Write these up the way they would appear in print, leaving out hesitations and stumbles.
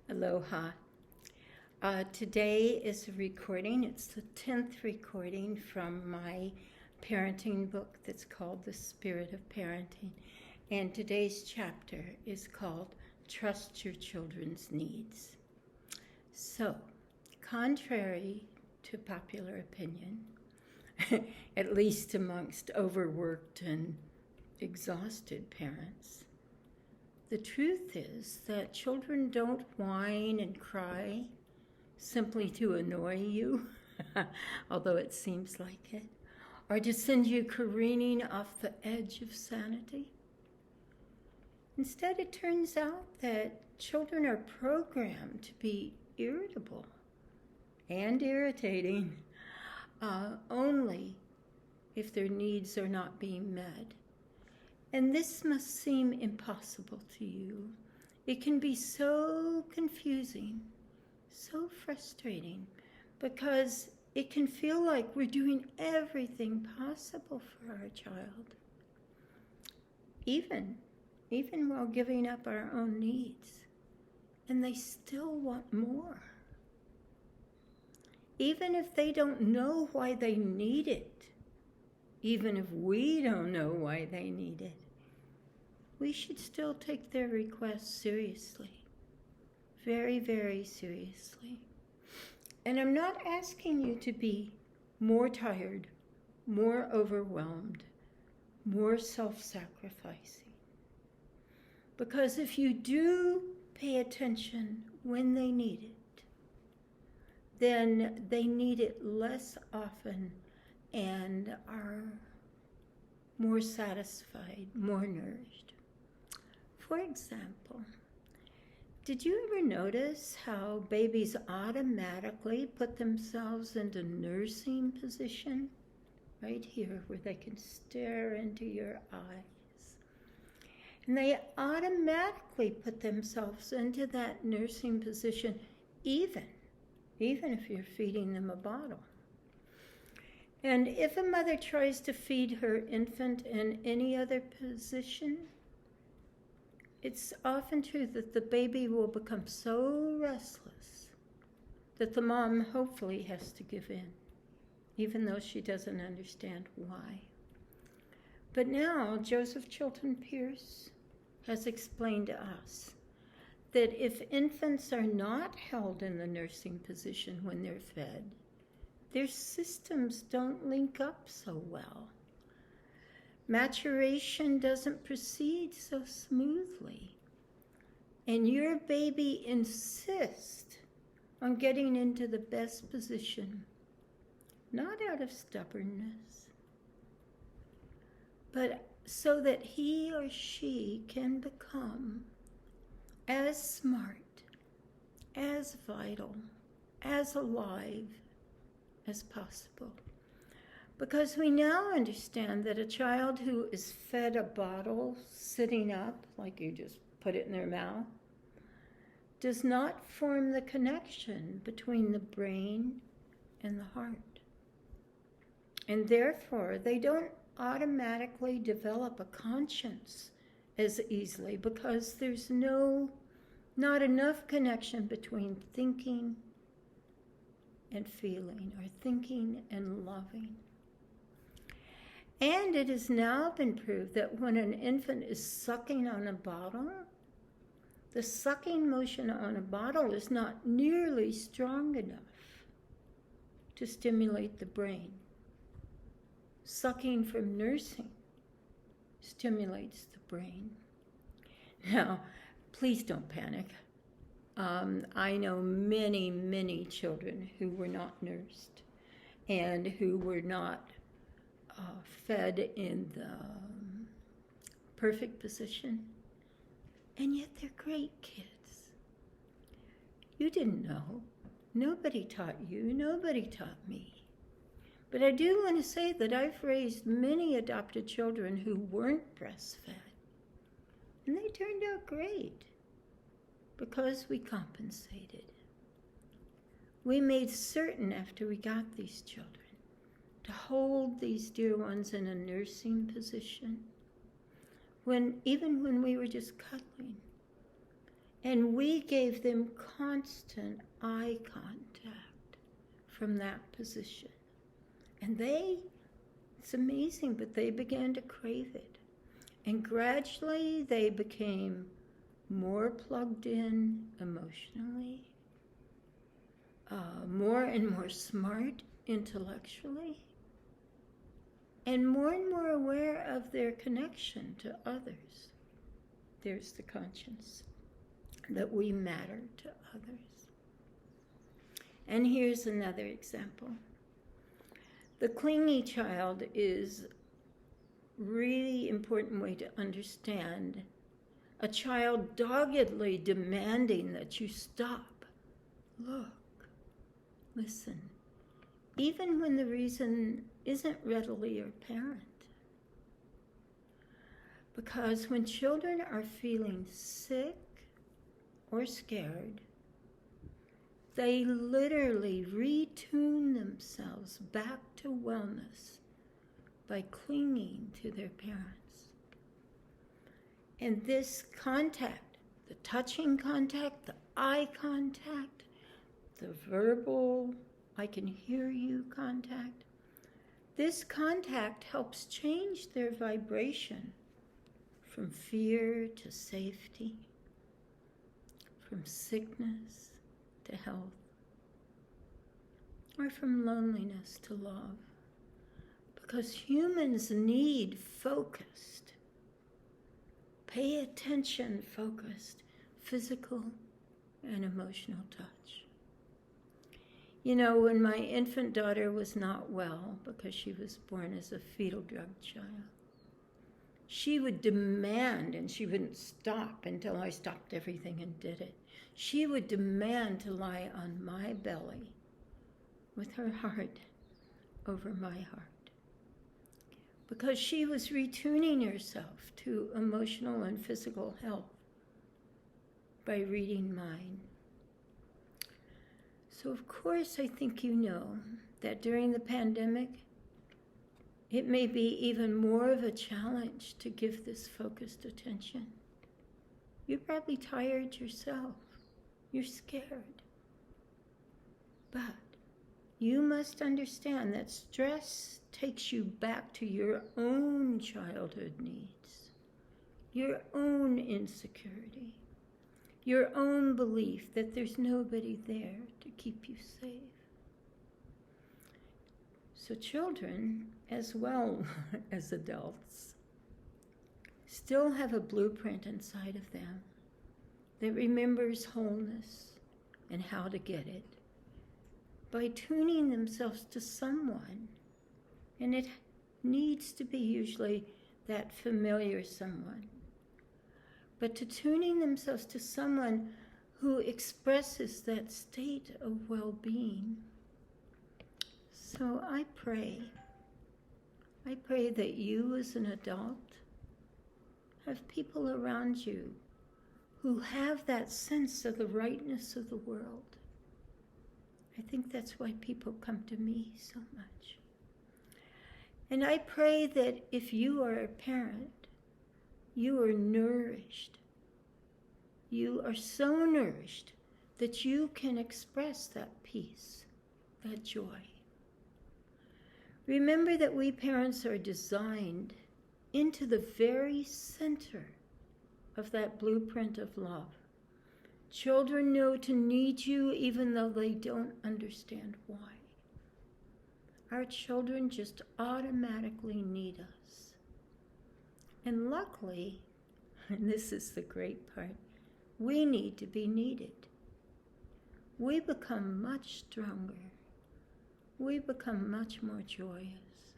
Aloha. Today is a recording. It's the 10th recording from my parenting book that's called The Spirit of Parenting. And today's chapter is called Trust Your Children's Needs. So, contrary to popular opinion, at least amongst overworked and exhausted parents, the truth is that children don't whine and cry simply to annoy you, although it seems like it, or to send you careening off the edge of sanity. Instead, it turns out that children are programmed to be irritable and irritating only if their needs are not being met. And this must seem impossible to you. It can be so confusing, so frustrating, because it can feel like we're doing everything possible for our child, even while giving up our own needs. And they still want more. Even if they don't know why they need it, even if we don't know why they need it, we should still take their requests seriously. Very, very seriously. And I'm not asking you to be more tired, more overwhelmed, more self-sacrificing. Because if you do pay attention when they need it, then they need it less often and are more satisfied, more nourished. For example, did you ever notice how babies automatically put themselves into nursing position? Right here, where they can stare into your eyes. And they automatically put themselves into that nursing position, even if you're feeding them a bottle. And if a mother tries to feed her infant in any other position, it's often true that the baby will become so restless that the mom hopefully has to give in, even though she doesn't understand why. But now Joseph Chilton Pearce has explained to us that if infants are not held in the nursing position when they're fed, their systems don't link up so well. Maturation doesn't proceed so smoothly. And your baby insists on getting into the best position, not out of stubbornness, but so that he or she can become as smart, as vital, as alive as possible. Because we now understand that a child who is fed a bottle sitting up, like you just put it in their mouth, does not form the connection between the brain and the heart. And therefore, they don't automatically develop a conscience as easily because there's not enough connection between thinking and feeling, or thinking and loving. And it has now been proved that when an infant is sucking on a bottle, the sucking motion on a bottle is not nearly strong enough to stimulate the brain. Sucking from nursing stimulates the brain. Now, please don't panic. I know many, many children who were not nursed and who were not fed in the perfect position, and yet they're great kids. You didn't know. Nobody taught you. Nobody taught me. But I do want to say that I've raised many adopted children who weren't breastfed, and they turned out great because we compensated. We made certain after we got these children to hold these dear ones in a nursing position, even when we were just cuddling. And we gave them constant eye contact from that position. And it's amazing, but they began to crave it. And gradually they became more plugged in emotionally, more and more smart intellectually, and more aware of their connection to others. There's the conscience that we matter to others. And here's another example. The clingy child is really important way to understand a child doggedly demanding that you stop, look, listen, even when the reason isn't readily apparent. Because when children are feeling sick or scared, they literally retune themselves back to wellness by clinging to their parents. And this contact, the touching contact, the eye contact, the verbal, I can hear you contact, this contact helps change their vibration from fear to safety, from sickness to health, or from loneliness to love. Because humans need focused, pay attention focused, physical and emotional touch. You know, when my infant daughter was not well because she was born as a fetal drug child, she would demand, and she wouldn't stop until I stopped everything and did it. She would demand to lie on my belly with her heart over my heart, because she was retuning herself to emotional and physical health by reading mine. So of course I think you know that during the pandemic, it may be even more of a challenge to give this focused attention. You're probably tired yourself. You're scared. But you must understand that stress takes you back to your own childhood needs, your own insecurity, your own belief that there's nobody there to keep you safe. So children, as well as adults, still have a blueprint inside of them that remembers wholeness and how to get it by tuning themselves to someone. And it needs to be usually that familiar someone. But to tuning themselves to someone who expresses that state of well-being. So I pray that you as an adult have people around you who have that sense of the rightness of the world. I think that's why people come to me so much. And I pray that if you are a parent, you are nourished. You are so nourished that you can express that peace, that joy. Remember that we parents are designed into the very center of that blueprint of love. Children know to need you even though they don't understand why. Our children just automatically need us. And luckily, and this is the great part, we need to be needed. We become much stronger. We become much more joyous.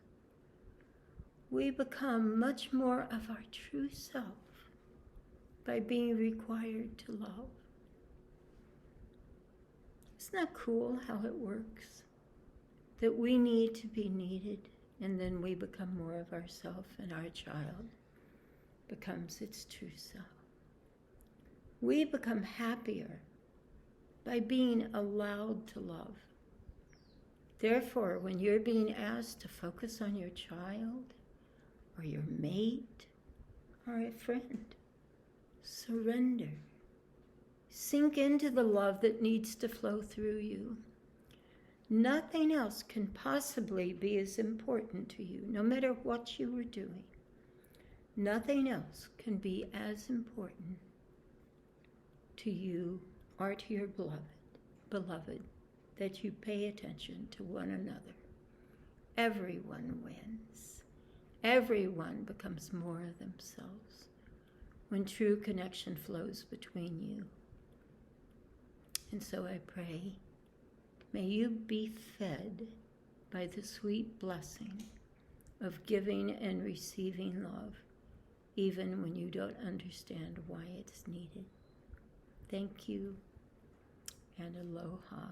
We become much more of our true self by being required to love. Isn't that cool how it works? That we need to be needed, and then we become more of ourselves, and our child becomes its true self. We become happier by being allowed to love. Therefore, when you're being asked to focus on your child, or your mate, or a friend, surrender. Sink into the love that needs to flow through you. Nothing else can possibly be as important to you, no matter what you were doing. Nothing else can be as important to you or to your beloved, that you pay attention to one another. Everyone wins. Everyone becomes more of themselves when true connection flows between you. And so I pray, may you be fed by the sweet blessing of giving and receiving love, even when you don't understand why it's needed. Thank you, and aloha.